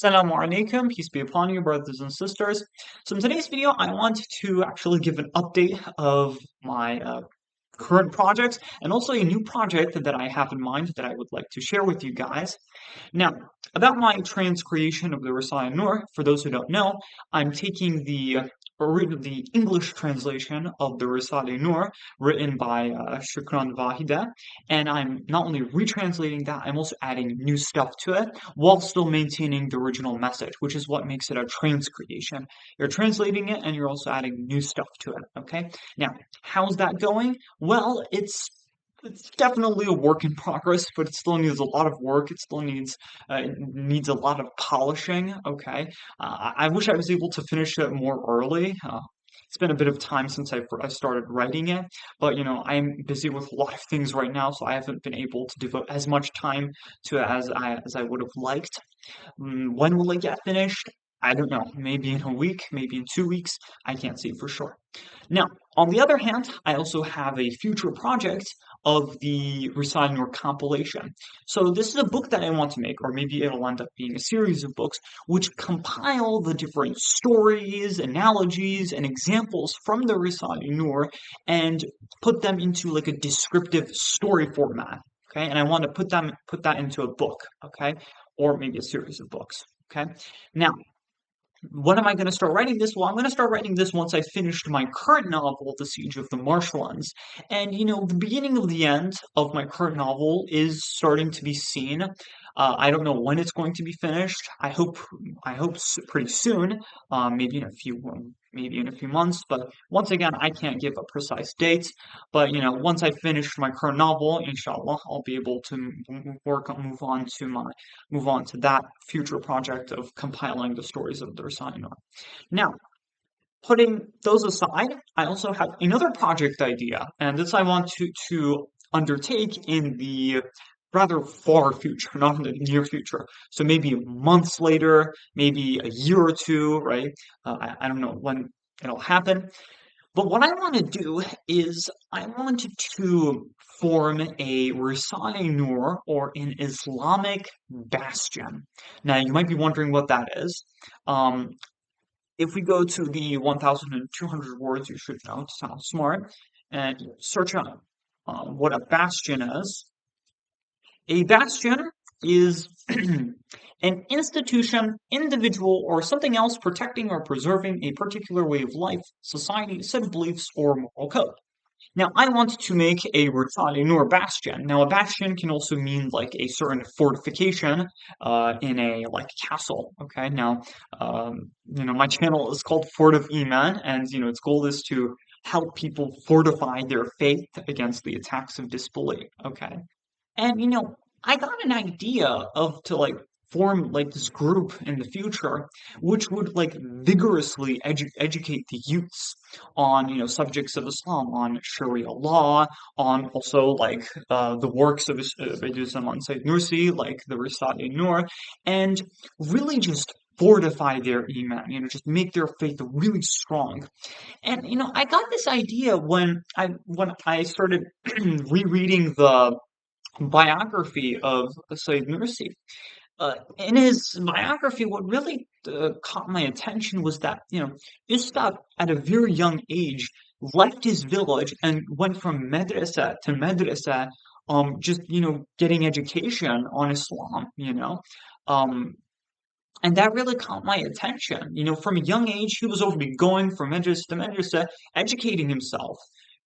Assalamu alaikum, peace be upon you, brothers and sisters. So in today's video, I want to actually give an update of my current projects and also a new project that I have in mind that I would like to share with you guys. Now, about my transcreation of the Risale-i Nur, for those who don't know, I'm taking the English translation of the Risale-i Nur written by Shukran Vahida, and I'm not only retranslating that, I'm also adding new stuff to it while still maintaining the original message, which is what makes it a transcreation. You're translating it and you're also adding new stuff to it, okay? Now, how's that going? Well, it's definitely a work in progress, but it still needs a lot of work. It needs a lot of polishing. Okay, I wish I was able to finish it more early. It's been a bit of time since I started writing it, but I'm busy with a lot of things right now, so I haven't been able to devote as much time to it as I would have liked. When will it get finished? I don't know. Maybe in a week, maybe in 2 weeks. I can't say for sure. Now, on the other hand, I also have a future project of the Risale Nur compilation. So this is a book that I want to make, or maybe it'll end up being a series of books, which compile the different stories, analogies, and examples from the Risale Nur and put them into like a descriptive story format. Okay, and I want to put that into a book, okay, or maybe a series of books. Okay, now when am I going to start writing this? Well, I'm going to start writing this once I finished my current novel, The Siege of the Marshlands. And, the beginning of the end of my current novel is starting to be seen. I don't know when it's going to be finished. I hope pretty soon, maybe in a few months. But once again, I can't give a precise date. But once I finish my current novel, inshallah, I'll be able to move on to that future project of compiling the stories of the Risale-i Nur. Now, putting those aside, I also have another project idea, and this I want to undertake in the rather far future, not in the near future. So maybe months later, maybe a year or two, right? I don't know when it'll happen. But what I want to do is I want to form a Risale-i Nur or an Islamic bastion. Now, you might be wondering what that is. Um, if we go to the 1,200 words, you should know, it sounds smart, and search on what a bastion is. A bastion is an institution, individual, or something else protecting or preserving a particular way of life, society, set of beliefs, or moral code. Now, I want to make a Risale-i Nur bastion. Now, a bastion can also mean like a certain fortification in a like castle. Okay. Now, my channel is called Fort of Iman, and its goal is to help people fortify their faith against the attacks of disbelief. Okay. And I got an idea of to like form like this group in the future, which would like vigorously educate the youths on subjects of Islam, on Sharia law, on also like the works of Sayyid Said Nursi, like the Risale-i Nur, and really just fortify their iman, just make their faith really strong. And I got this idea when I started rereading the biography of Sayyid Nursi. In his biography, what really caught my attention was that, Ustad at a very young age left his village and went from madrasa to madrasa, just, getting education on Islam, Um, and that really caught my attention. From a young age, he was already going from madrasa to madrasa, educating himself.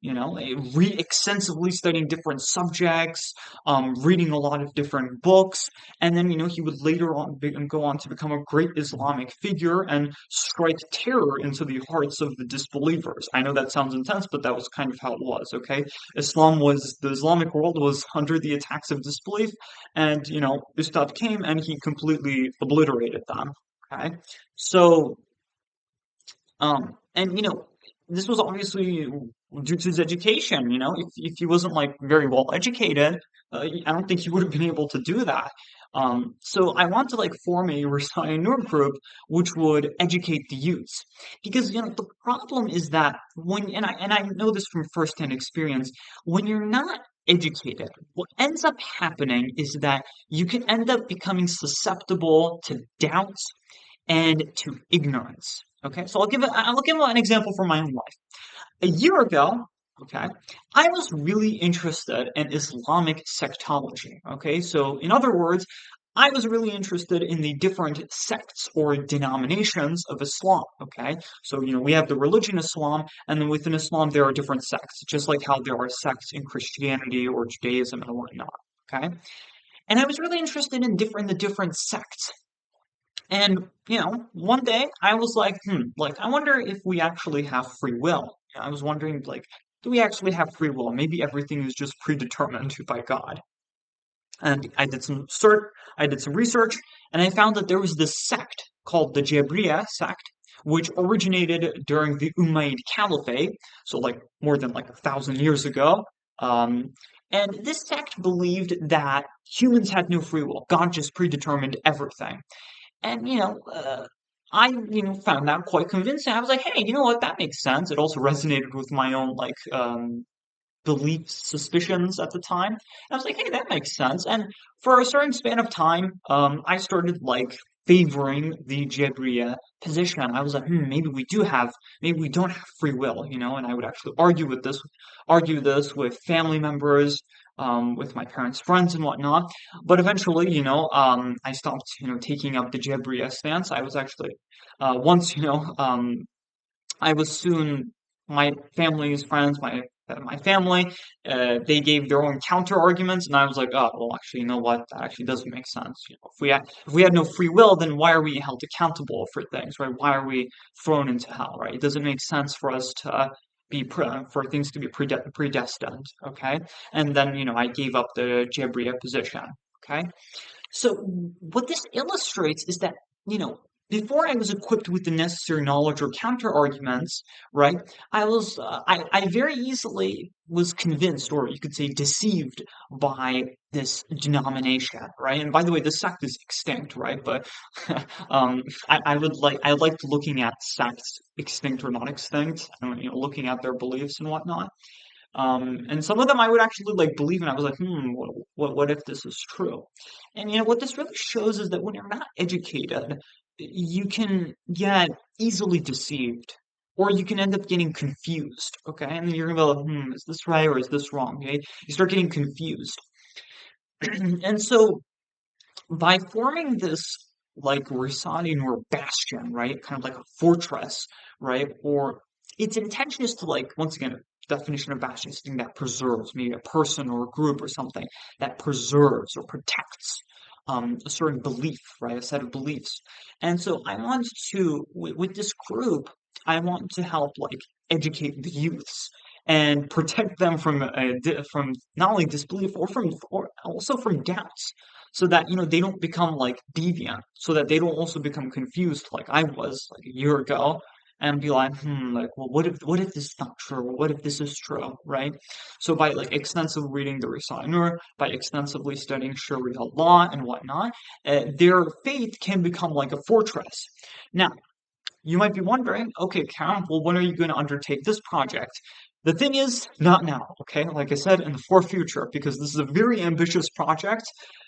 Extensively studying different subjects, reading a lot of different books, and then he would later on go on to become a great Islamic figure and strike terror into the hearts of the disbelievers. I know that sounds intense, but that was kind of how it was. Okay, the Islamic world was under the attacks of disbelief, and Ustad came and he completely obliterated them. Okay, so and this was obviously due to his education. If he wasn't like very well educated, I don't think he would have been able to do that. So I want to like form a Risale-i Nur group which would educate the youths, because the problem is that when and I know this from firsthand experience, when you're not educated, what ends up happening is that you can end up becoming susceptible to doubts and to ignorance. Okay, so I'll give an example from my own life. A year ago, okay, I was really interested in Islamic sectology. Okay, so in other words, I was really interested in the different sects or denominations of Islam. Okay, so we have the religion Islam, and then within Islam there are different sects, just like how there are sects in Christianity or Judaism and whatnot. Okay, and I was really interested in the different sects. And, one day I was like, like, I wonder if we actually have free will. I was wondering, like, do we actually have free will? Maybe everything is just predetermined by God. And I did some research, and I found that there was this sect called the Jabriya sect, which originated during the Umayyad Caliphate, so like more than like 1,000 years ago. Um, and this sect believed that humans had no free will. God just predetermined everything. And, I, found that quite convincing. I was like, hey, you know what? That makes sense. It also resonated with my own, like, beliefs, suspicions at the time. I was like, hey, that makes sense. And for a certain span of time, I started, like, favoring the Jabriya position. I was like, maybe we don't have free will, and I would actually argue this with family members, with my parents' friends and whatnot. But eventually, I stopped, taking up the Jabriya stance. I was actually, once, I was soon my family's friends, my family, they gave their own counter arguments, and I was like, oh, well, actually, you know what? That actually doesn't make sense. If we had no free will, then why are we held accountable for things, right? Why are we thrown into hell, right? It doesn't make sense for us to for things to be predestined, okay? And then I gave up the Jabriya position, okay? So what this illustrates is that, you know, before I was equipped with the necessary knowledge or counter arguments, right? I very easily was convinced, or you could say deceived, by this denomination, right? And by the way, this sect is extinct, right? But I liked looking at sects, extinct or not extinct, and looking at their beliefs and whatnot. And some of them I would actually like believe in. I was like, what if this is true? And what this really shows is that when you're not educated, you can get easily deceived, or you can end up getting confused. Okay, and then you're gonna be like, is this right or is this wrong? Okay, you start getting confused, and so by forming this like Risale or bastion, right? Kind of like a fortress, right? Or its intention is to like, once again, definition of bastion is something that preserves, maybe a person or a group or something that preserves or protects a certain belief, right? A set of beliefs. And so I want to, with this group, I want to help like educate the youths and protect them from from not only disbelief or also from doubts, so that they don't become like deviant, so that they don't also become confused like I was like a year ago, and be like, like, well, what if this is not true? Or what if this is true, right? So by like extensively reading the Risale-i, by extensively studying Sharia law and whatnot, their faith can become like a fortress. Now, you might be wondering, okay, Cam, well, when are you going to undertake this project? The thing is, not now, okay? Like I said, in the far future, because this is a very ambitious project.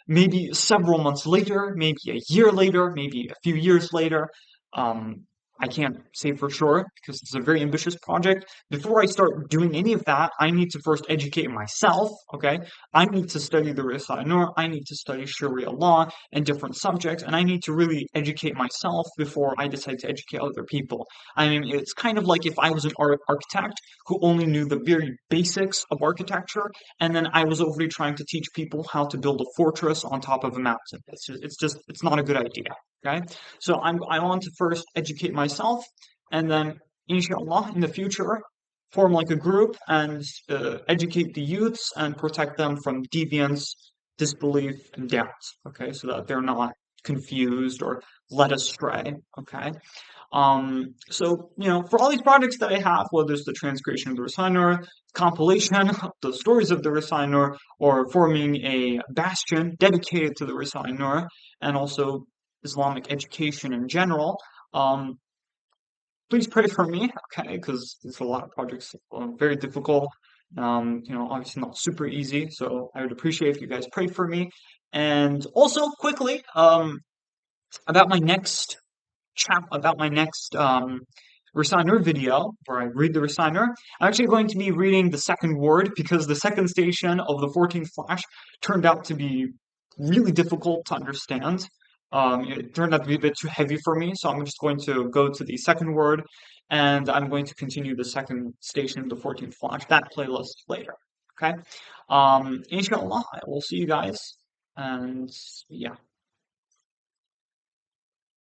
Maybe several months later, maybe a year later, maybe a few years later. Um, I can't say for sure because it's a very ambitious project. Before I start doing any of that, I need to first educate myself, okay? I need to study the Risale-i, I need to study Sharia law and different subjects, and I need to really educate myself before I decide to educate other people. I mean, it's kind of like if I was an architect who only knew the very basics of architecture, and then I was overly trying to teach people how to build a fortress on top of a mountain. It's not a good idea. Okay, so I want to first educate myself, and then inshallah in the future form like a group and educate the youths and protect them from deviance, disbelief, and doubts. Okay, so that they're not confused or led astray. Okay. So, for all these projects that I have, whether it's the transcreation of the Risale-i, compilation of the stories of the Risale-i, or forming a bastion dedicated to the Risale-i, and also Islamic education in general, please pray for me, okay, because it's a lot of projects, very difficult. Obviously not super easy, so I would appreciate if you guys pray for me. And also quickly, about my next about my next Risale video where I read the Risale. I'm actually going to be reading the second word because the second station of the 14th Flash turned out to be really difficult to understand. It turned out to be a bit too heavy for me, so I'm just going to go to the second word and I'm going to continue the second station of the 14th Flash, that playlist later. Okay? Inshallah, I will see you guys and yeah.